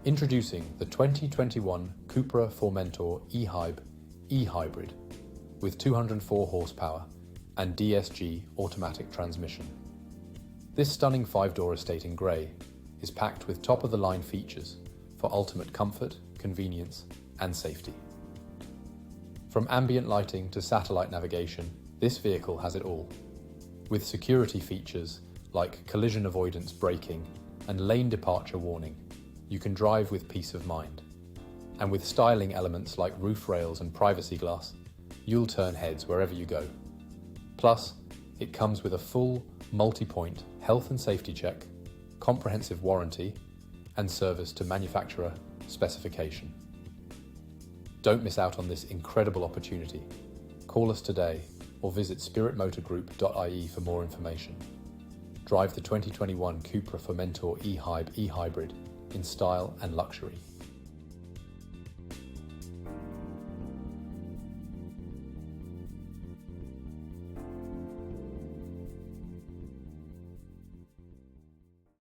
Introducing the 2021 Cupra Formentor E-hyb E-hybrid with 204 horsepower and DSG automatic transmission. This stunning 5-door estate in grey is packed with top-of-the-line features for ultimate comfort, convenience and safety. From ambient lighting to satellite navigation, this vehicle has it all. With security features like collision avoidance braking and lane departure warning, you can drive with peace of mind. And with styling elements like roof rails and privacy glass, you'll turn heads wherever you go. Plus, it comes with a full, multi-point health and safety check, comprehensive warranty, and service to manufacturer specification. Don't miss out on this incredible opportunity. Call us today or visit spiritmotorgroup.ie for more information. Drive the 2021 Cupra Formentor E-hyb E-hybrid in style and luxury.